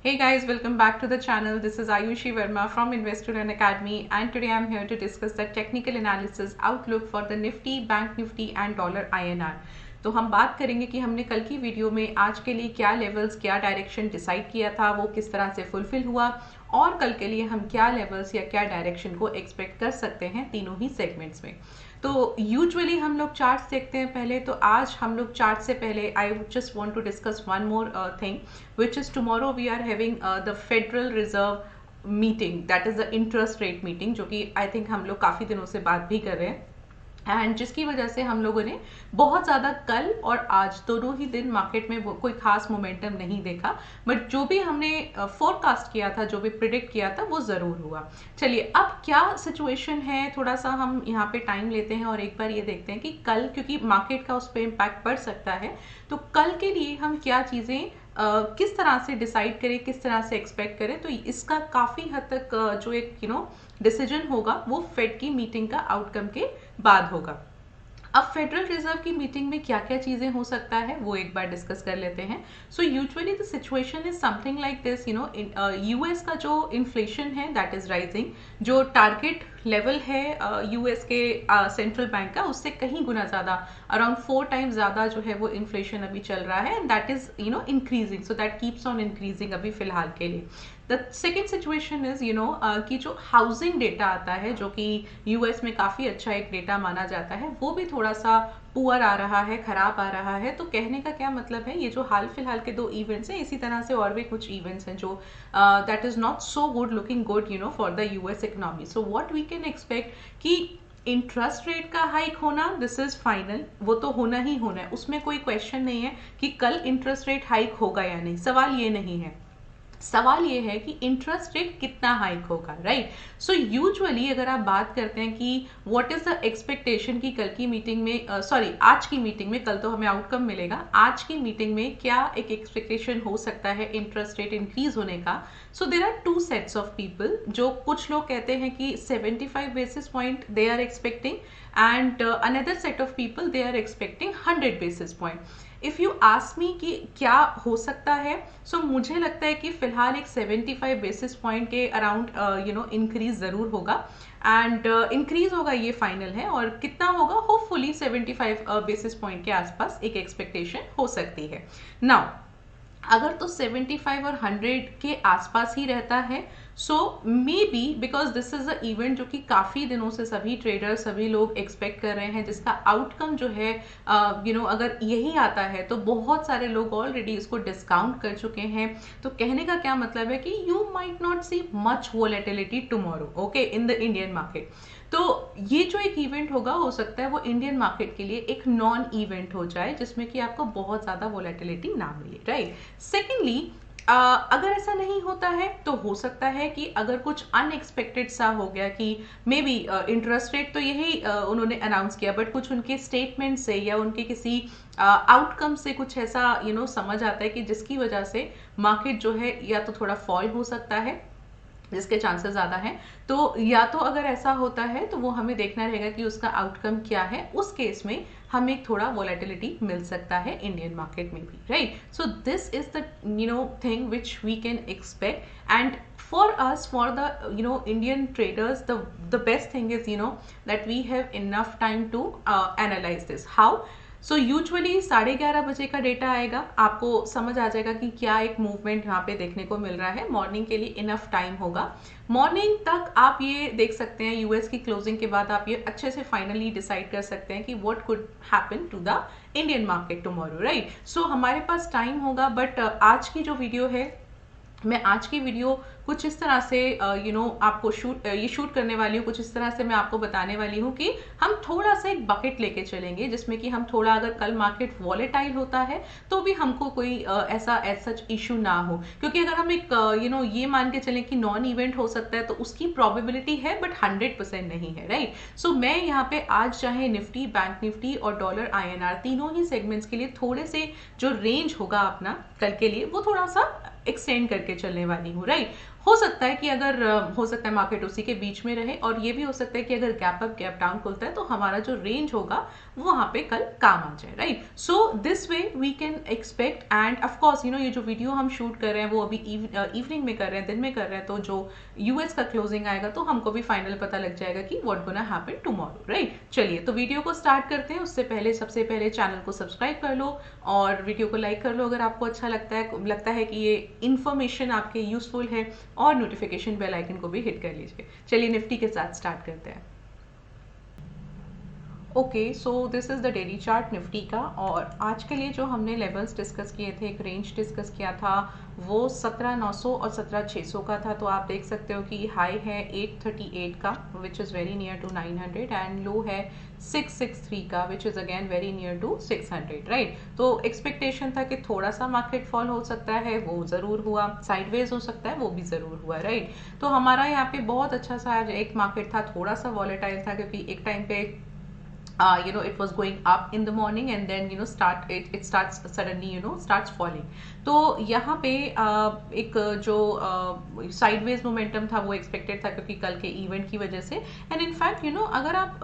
Hey guys, welcome back to the channel. This is Ayushi Verma from Investor Learn Academy, and today I'm here to discuss the technical analysis outlook for the Nifty, Bank Nifty and Dollar INR. तो हम बात करेंगे कि हमने कल की video में आज के लिए क्या लेवल्स, क्या डायरेक्शन डिसाइड किया था, वो किस तरह से फुलफिल हुआ और कल के लिए हम क्या लेवल्स या क्या डायरेक्शन को एक्सपेक्ट कर सकते हैं तीनों ही सेगमेंट्स में। तो यूजुअली हम लोग चार्ट्स देखते हैं पहले, तो आज हम लोग चार्ट से पहले I just want to discuss one more thing which is tomorrow we are having the Federal Reserve meeting, that is the interest rate meeting, जो कि आई थिंक हम लोग काफ़ी दिनों से बात भी कर रहे हैं एंड जिसकी वजह से हम लोगों ने बहुत ज़्यादा कल और आज दोनों ही दिन मार्केट में कोई खास मोमेंटम नहीं देखा, बट जो भी हमने फोरकास्ट किया था, जो भी प्रिडिक्ट किया था, वो ज़रूर हुआ। चलिए अब क्या सिचुएशन है, थोड़ा सा हम यहाँ पे टाइम लेते हैं और एक बार ये देखते हैं कि कल, क्योंकि मार्केट का उस पर इम्पैक्ट पड़ सकता है, तो कल के लिए हम क्या चीज़ें किस तरह से डिसाइड करें, किस तरह से एक्सपेक्ट करें। तो इसका काफ़ी हद तक जो एक डिसीजन होगा वो फेड की मीटिंग का आउटकम के बाद होगा। अब फेडरल रिजर्व की मीटिंग में क्या क्या चीजें हो सकता है वो एक बार डिस्कस कर लेते हैं। So usually the situation is something like this, US का जो इन्फ्लेशन है दैट इज राइजिंग, जो टारगेट लेवल है यूएस के सेंट्रल बैंक का, उससे कहीं गुना ज़्यादा, अराउंड 4 टाइम्स ज़्यादा जो है वो इन्फ्लेशन अभी चल रहा है and that is increasing, so that keeps on increasing अभी फिलहाल के लिए। द सेकेंड सिचुएशन इज कि जो हाउसिंग डेटा आता है, जो कि यूएस में काफ़ी अच्छा एक डेटा माना जाता है, वो भी थोड़ा सा पुअर आ रहा है, खराब आ रहा है। तो कहने का क्या मतलब है, ये जो हाल फिलहाल के 2 इवेंट्स हैं, इसी तरह से और भी कुछ इवेंट्स हैं जो that is not so good looking good for the US economy. So what we can expect कि इंटरेस्ट रेट का हाइक होना, दिस इज फाइनल, वो तो होना ही होना है, उसमें कोई क्वेश्चन नहीं है कि कल इंटरेस्ट रेट हाइक होगा या नहीं। सवाल ये नहीं है, सवाल ये है कि इंटरेस्ट रेट कितना हाइक होगा, राइट। सो यूजुअली अगर आप बात करते हैं कि व्हाट इज द एक्सपेक्टेशन की कल की मीटिंग में, आज की मीटिंग में, कल तो हमें आउटकम मिलेगा, आज की मीटिंग में क्या एक एक्सपेक्टेशन हो सकता है इंटरेस्ट रेट इंक्रीज होने का। So there are 2 sets of people, जो कुछ लोग कहते हैं कि 75 basis point they are expecting and another set of people they are expecting 100 basis point. If you ask me कि क्या हो सकता है, सो मुझे लगता है कि फिलहाल एक 75 बेसिस पॉइंट के अराउंड इंक्रीज ज़रूर होगा एंड इंक्रीज होगा, ये फाइनल है। और कितना होगा, होपफुली 75 बेसिस पॉइंट के आसपास एक एक्सपेक्टेशन हो सकती है। नाउ अगर तो 75 और 100 के आसपास ही रहता है, so maybe because this is a event जो कि काफ़ी दिनों से सभी ट्रेडर्स, सभी लोग एक्सपेक्ट कर रहे हैं, जिसका आउटकम जो है अगर यही आता है तो बहुत सारे लोग ऑलरेडी इसको डिस्काउंट कर चुके हैं। तो कहने का क्या मतलब है कि you might not see much volatility tomorrow, okay, in the Indian market. तो ये जो एक इवेंट होगा, हो सकता है वो इंडियन मार्केट के लिए एक नॉन इवेंट हो जाए, जिसमें कि आपको बहुत ज़्यादा वोलेटिलिटी ना मिले, राइट। सेकेंडली अगर ऐसा नहीं होता है तो हो सकता है कि अगर कुछ अनएक्सपेक्टेड सा हो गया कि मे बी इंटरेस्ट रेट तो यही उन्होंने अनाउंस किया, बट कुछ उनके स्टेटमेंट से या उनके किसी आउटकम से कुछ ऐसा समझ आता है कि जिसकी वजह से मार्केट जो है या तो थोड़ा फॉल हो सकता है, जिसके चांसेस ज़्यादा हैं। तो या तो अगर ऐसा होता है तो वो हमें देखना रहेगा कि उसका आउटकम क्या है, उस केस में हमें थोड़ा वोलेटिलिटी मिल सकता है इंडियन मार्केट में भी, right. So this is the thing which we can expect and for us, for the Indian traders, the best thing is that we have enough time to analyze this. How? So usually 11:30 बजे का data आएगा, आपको समझ आ जाएगा कि क्या एक movement यहाँ पे देखने को मिल रहा है। मॉर्निंग के लिए इनफ टाइम होगा, मॉर्निंग तक आप ये देख सकते हैं, यूएस की क्लोजिंग के बाद आप ये अच्छे से फाइनली डिसाइड कर सकते हैं कि what could happen to the Indian market tomorrow, right. So हमारे पास टाइम होगा, बट आज की जो वीडियो है, मैं आज की वीडियो कुछ इस तरह से आपको शूट करने वाली हूँ, कुछ इस तरह से मैं आपको बताने वाली हूँ कि हम थोड़ा सा एक बकेट लेके चलेंगे, जिसमें कि हम थोड़ा, अगर कल मार्केट वॉलेटाइल होता है तो भी हमको कोई ऐसा एज सच इशू ना हो। क्योंकि अगर हम एक ये मान के चलें कि नॉन इवेंट हो सकता है तो उसकी प्रोबेबिलिटी है, बट 100% नहीं है, राइट। सो मैं यहाँ पे आज चाहे निफ्टी, बैंक निफ्टी और डॉलर INR तीनों ही सेगमेंट्स के लिए थोड़े से जो रेंज होगा अपना कल के लिए, वो थोड़ा सा एक्सटेंड करके चलने वाली हूँ, राइट। हो सकता है कि अगर हो सकता है मार्केट उसी के बीच में रहे, और ये भी हो सकता है कि अगर गैप अप गैप डाउन खुलता है तो हमारा जो रेंज होगा वो वहां पे कल काम आ जाए, right. So this way we can expect, and of course you know ये जो वीडियो हम शूट कर रहे हैं वो अभी इवनिंग में कर रहे हैं, दिन में कर रहे हैं, तो जो यूएस का क्लोजिंग आएगा तो हमको भी फाइनल पता लग जाएगा कि what gonna happen tomorrow, right. चलिए तो वीडियो को स्टार्ट करते हैं। उससे पहले सबसे पहले चैनल को सब्सक्राइब कर लो और वीडियो को लाइक कर लो अगर आपको अच्छा लगता है कि ये इन्फॉर्मेशन आपके यूजफुल है, और नोटिफिकेशन बेल आइकन को भी हिट कर लीजिए। चलिए निफ्टी के साथ स्टार्ट करते हैं। Okay, so this is the daily chart Nifty का, और आज के लिए जो हमने लेवल्स डिस्कस किए थे, एक रेंज डिस्कस किया था, वो 17,900 और 17,600 का था। तो आप देख सकते हो कि हाई है 838 का which is very near to 900, and low है 663 का which is again very near to 600, right. तो एक्सपेक्टेशन था कि थोड़ा सा मार्केट फॉल हो सकता है, वो ज़रूर हुआ। साइडवेज हो सकता है, वो भी ज़रूर हुआ, राइट। तो हमारा यहाँ पे बहुत अच्छा सा एक मार्केट था, थोड़ा सा वॉलेटाइल था, क्योंकि एक टाइम पे it was going up in the morning and then it starts suddenly starts falling. तो यहाँ पे एक जो साइडवेज मोमेंटम था वो एक्सपेक्टेड था, क्योंकि कल के इवेंट की वजह से। एंड इनफैक्ट अगर आप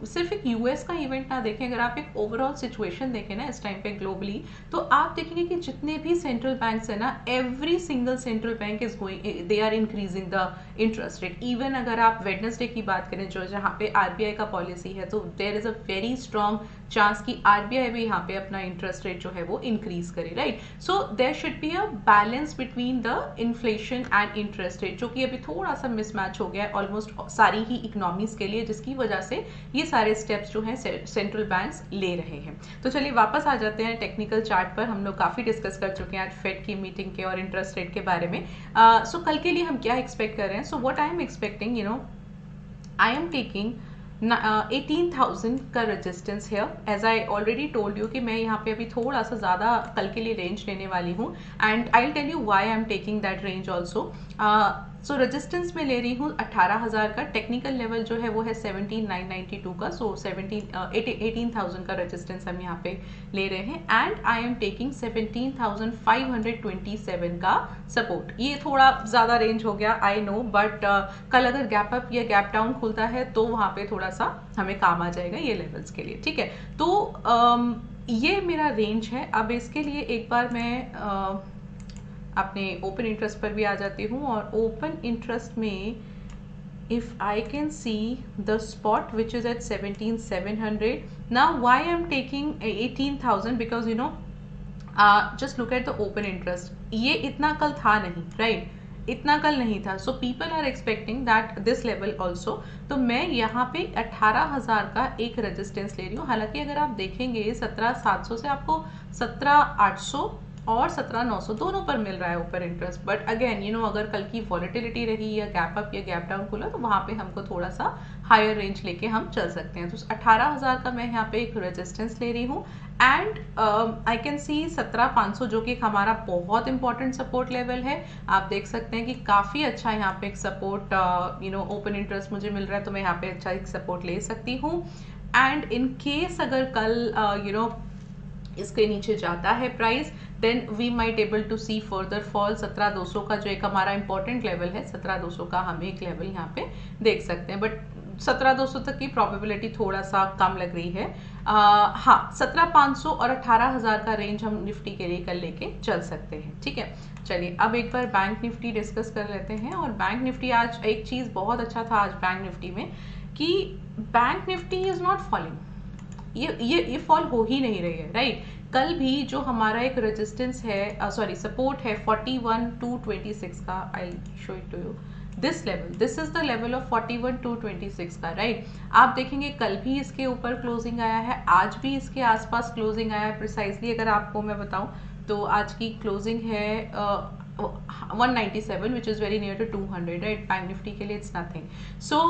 सिर्फ एक यूएस का इवेंट ना देखें, अगर आप एक ओवरऑल सिचुएशन देखें ना इस टाइम पे ग्लोबली, तो आप देखेंगे कि जितने भी सेंट्रल बैंक्स है ना, every single central bank is going, they are increasing the interest rate. Even अगर आप वेडनेसडे की बात करें, जो जहाँ पे आरबीआई का पॉलिसी है, तो there is a very strong chance कि आरबीआई भी यहाँ पे अपना इंटरेस्ट रेट जो है वो इंक्रीज करे, right. So there should be a balance between the inflation and interest rate, जो कि अभी थोड़ा सा मिसमैच हो गया है ऑलमोस्ट सारी ही इकोनॉमीज के लिए, जिसकी वजह से ये सारे स्टेप्स जो हैं सेंट्रल बैंक्स ले रहे हैं। तो चलिए वापस आ जाते हैं टेक्निकल चार्ट पर। हम लोग काफी डिस्कस कर चुके हैं आज फेड की मीटिंग के और इंटरेस्ट रेट के बारे में। सो कल के लिए हम क्या एक्सपेक्ट कर रहे हैं? So what I am expecting, I am taking 18,000 का रेजिस्टेंस है। As I already told you कि मैं यहाँ पे अभी थोड़ा सा ज़्यादा कल के लिए रेंज लेने वाली हूँ, and I will tell you why I am taking that range also. So resistance में ले रही हूँ 18,000 का। टेक्निकल लेवल जो है वो है 17,992 का। सो 18,000 का रेजिस्टेंस हम यहाँ पे ले रहे हैं, एंड आई एम टेकिंग 17,527 का सपोर्ट। ये थोड़ा ज़्यादा रेंज हो गया, आई नो, बट कल अगर गैप अप या गैप डाउन खुलता है तो वहाँ पे थोड़ा सा हमें काम आ जाएगा ये लेवल्स के लिए, ठीक है। तो ये मेरा रेंज है। अब इसके लिए एक बार मैं अपने ओपन इंटरेस्ट पर भी आ जाती हूँ, और ओपन इंटरेस्ट में if I can see the spot which is at 17,700, now why I'm taking 18,000, because just look at the open interest. ये इतना कल था नहीं, right? इतना कल नहीं था। So people are expecting that this level also. तो मैं यहाँ पे 18,000 का एक रेजिस्टेंस ले रही हूँ। हालांकि अगर आप देखेंगे 17,700 से आपको 17,800 और 17,900 दोनों पर मिल रहा है ऊपर इंटरेस्ट, बट अगेन अगर कल की वॉलेटिलिटी रही या गैप अप या गैप डाउन खुला तो वहां पे हमको थोड़ा सा हायर रेंज लेके हम चल सकते हैं। तो 18,000 का मैं यहाँ पे एक रेजिस्टेंस ले रही हूँ, एंड आई कैन सी 17,500 जो कि हमारा बहुत इंपॉर्टेंट सपोर्ट लेवल है। आप देख सकते हैं कि काफी अच्छा यहाँ पे एक सपोर्ट ओपन इंटरेस्ट मुझे मिल रहा है, तो मैं यहाँ पे अच्छा एक सपोर्ट ले सकती हूँ। एंड इन केस अगर कल इसके नीचे जाता है price, then we might able to see further fall. 17,200 का जो एक हमारा इंपॉर्टेंट लेवल है, 17,200 का हम एक लेवल यहाँ पे देख सकते हैं, बट 17,200 तक की प्रोबेबिलिटी थोड़ा सा कम लग रही है। हाँ, 17,500 और 18,000 का रेंज हम निफ्टी के लिए कल लेके चल सकते हैं, ठीक है। चलिए अब एक बार बैंक निफ्टी डिस्कस कर लेते हैं। और बैंक निफ्टी आज एक चीज बहुत अच्छा था आज बैंक निफ्टी में, कि bank Nifty is not falling. ये फॉल हो ही नहीं रही है, राइट। कल भी जो हमारा एक रेजिस्टेंस है, सॉरी सपोर्ट है 41,226 का, I show it to you, this level, this is the level of 41,226 का, राइट। आप देखेंगे कल भी इसके ऊपर क्लोजिंग आया है, आज भी इसके आसपास क्लोजिंग आया है। प्रिसाइजली अगर आपको मैं बताऊं तो आज की क्लोजिंग है 197 which is very near to 200, right. Bank Nifty के लिए इट्स नथिंग। सो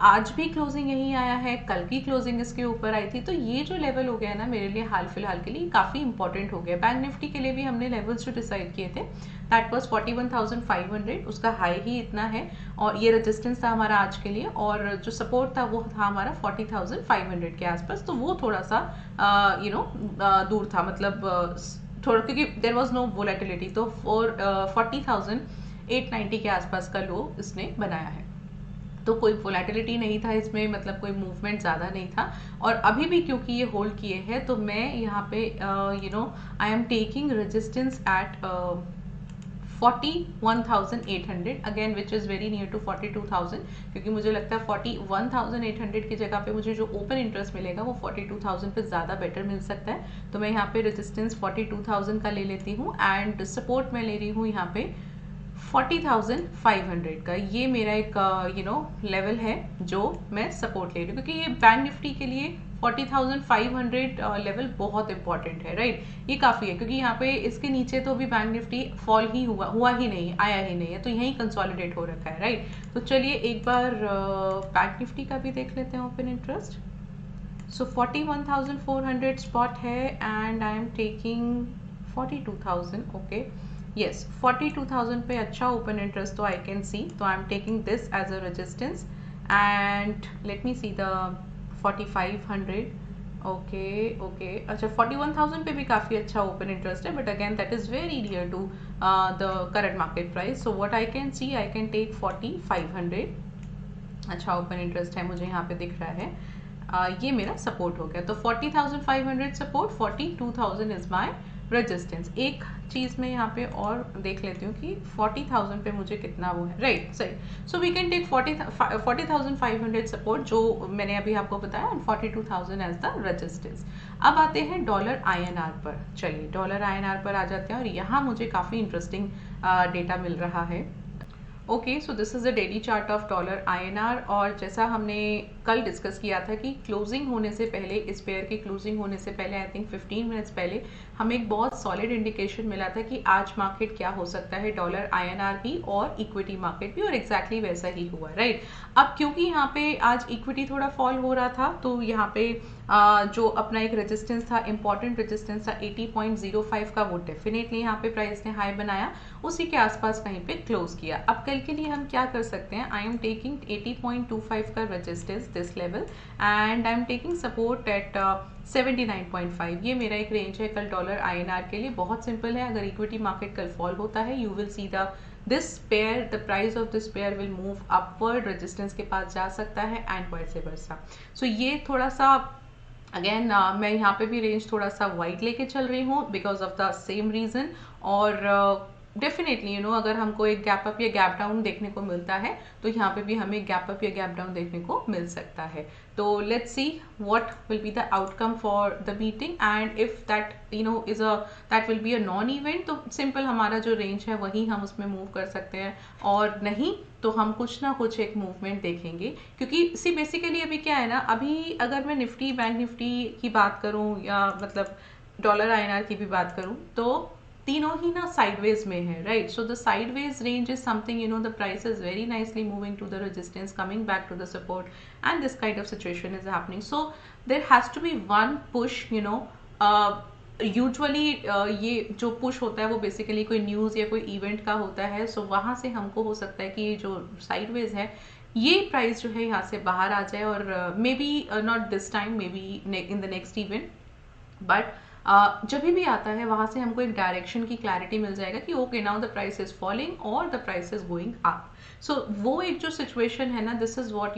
आज भी क्लोजिंग यही आया है, कल की क्लोजिंग इसके ऊपर आई थी। तो ये जो लेवल हो गया है ना मेरे लिए हाल फिलहाल के लिए काफी इंपॉर्टेंट हो गया। बैंक निफ्टी के लिए भी हमने लेवल्स जो डिसाइड किए थे, दैट वाज 41,500, उसका हाई ही इतना है, और ये रेजिस्टेंस था हमारा आज के लिए, और जो सपोर्ट था वो था हमारा 40,500 के आसपास। तो वो थोड़ा सा दूर था, मतलब थोड़ा, क्योंकि देयर वाज नो वोलेटिलिटी। तो 40,000 890 के आसपास का लो इसने बनाया है। तो कोई वोलेटिलिटी नहीं था इसमें, मतलब कोई मूवमेंट ज़्यादा नहीं था। और अभी भी क्योंकि ये होल्ड किए हैं तो मैं यहाँ पे I am taking resistance at 41,800 again, which is very near to 42,000, क्योंकि मुझे लगता है 41,800 की जगह पे मुझे जो ओपन इंटरेस्ट मिलेगा वो 42,000 पे ज़्यादा बेटर मिल सकता है। तो मैं यहाँ पे रेजिस्टेंस 42,000 का ले लेती हूँ एंड सपोर्ट मैं ले रही हूँ यहाँ पे 40,500 का। ये मेरा एक लेवल है जो मैं सपोर्ट ले रही हूँ, क्योंकि ये बैंक निफ्टी के लिए 40,500 लेवल बहुत इंपॉर्टेंट है, राइट। ये काफ़ी है, क्योंकि यहाँ पे इसके नीचे तो भी बैंक निफ्टी फॉल ही हुआ ही नहीं, आया ही नहीं है, तो यहीं कंसोलिडेट हो रखा है, राइट। तो चलिए एक बार बैंक निफ्टी का भी देख लेते हैं ओपन इंटरेस्ट। सो 41,400 स्पॉट है and I am taking 42,000, okay yes 42,000 पे अच्छा ओपन इंटरेस्ट तो आई कैन सी, तो I am taking this as a resistance and let me see the 4500, okay अच्छा 41,000 पे भी काफ़ी अच्छा ओपन इंटरेस्ट है, but again that is very near to the current market price. So what I can see, I can take 4500, अच्छा open interest है मुझे यहाँ पे दिख रहा है। ये मेरा सपोर्ट हो गया, तो 40,500 सपोर्ट, 42,000 इज माय रेजिस्टेंस। एक चीज़ मैं यहाँ पे और देख लेती हूँ कि 40,000 पे मुझे कितना वो है, राइट सही। So we can take 40,500 support जो मैंने अभी आपको बताया एंड 42,000 एज द रेजिस्टेंस। अब आते हैं डॉलर INR पर। चलिए डॉलर INR पर आ जाते हैं और यहाँ मुझे काफ़ी इंटरेस्टिंग डेटा मिल रहा है। Okay, so this is the daily chart of dollar INR, और जैसा हमने कल डिस्कस किया था कि क्लोजिंग होने से पहले, इस पेयर की क्लोजिंग होने से पहले आई थिंक 15 मिनट्स पहले हमें एक बहुत सॉलिड इंडिकेशन मिला था कि आज मार्केट क्या हो सकता है, डॉलर INR भी और इक्विटी मार्केट भी, और एग्जैक्टली वैसा ही हुआ, राइट। अब क्योंकि यहाँ पे आज इक्विटी थोड़ा फॉल हो रहा था तो यहाँ पे जो अपना एक रेजिस्टेंस था, इंपॉर्टेंट रेजिस्टेंस था 80.05 का, वो डेफिनेटली यहाँ पे प्राइस ने हाई बनाया, उसी के आसपास कहीं पे क्लोज किया। अब कल के लिए हम क्या कर सकते हैं, आई एम टेकिंग 80.25 का resistance this level and I am taking support at 79.5। ये मेरा एक रेंज है कल डॉलर INR के लिए। बहुत सिंपल है, अगर इक्विटी मार्केट कल फॉल होता है you will see this pair, the price of this pair will move upward, resistance के पास जा सकता है एंड वाइस वर्सा। सो ये थोड़ा सा अगेन मैं यहाँ पे भी रेंज थोड़ा सा वाइड लेके चल रही हूँ because of the same reason, और डेफिनेटली अगर हमको एक गैप अप या गैप डाउन देखने को मिलता है तो यहाँ पे भी हमें गैप अप या गैप डाउन देखने को मिल सकता है। तो let's see what will be the outcome for the meeting and if that is that will be a non event, तो सिंपल हमारा जो रेंज है वही हम उसमें मूव कर सकते हैं, और नहीं तो हम कुछ ना कुछ एक मूवमेंट देखेंगे। क्योंकि सी बेसिकली अभी क्या है ना, अभी अगर मैं निफ्टी बैंक निफ्टी की बात करूँ या मतलब डॉलर INR की भी बात करूँ तो तीनों ही ना साइडवेज में है, right. So the sideways range is something the price is very nicely moving to the resistance, coming back to the support and this kind of situation is happening. So there has to be one push, usually ये जो push होता है वो basically कोई news या कोई event का होता है। सो वहाँ से हमको हो सकता है कि ये जो साइडवेज है ये प्राइस जो है यहाँ से बाहर आ जाए, और may be not this time, may be in the next event, but जब भी आता है वहाँ से हमको एक डायरेक्शन की क्लैरिटी मिल जाएगा कि okay now the price is falling और the price is going up. So वो एक जो सिचुएशन है ना, this is what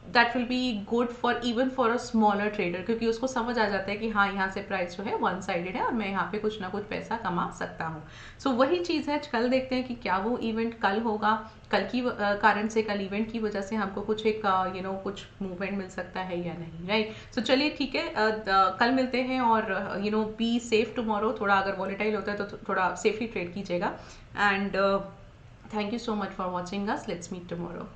that will be good for even for a smaller trader, क्योंकि उसको समझ आ जाता है कि हाँ यहाँ से प्राइस जो है वन साइडेड है और मैं यहाँ पे कुछ ना कुछ पैसा कमा सकता हूँ। सो वही चीज़ है, कल देखते हैं कि क्या वो इवेंट कल होगा, कल की कारण से, कल इवेंट की वजह से हमको कुछ एक कुछ मूवमेंट मिल सकता है या नहीं, राइट। सो चलिए ठीक है, कल मिलते हैं, और बी सेफ टुमारो। थोड़ा अगर वॉलेटाइल होता है तो थोड़ा सेफली ट्रेड कीजिएगा, and thank you so much for watching us, let's meet tomorrow.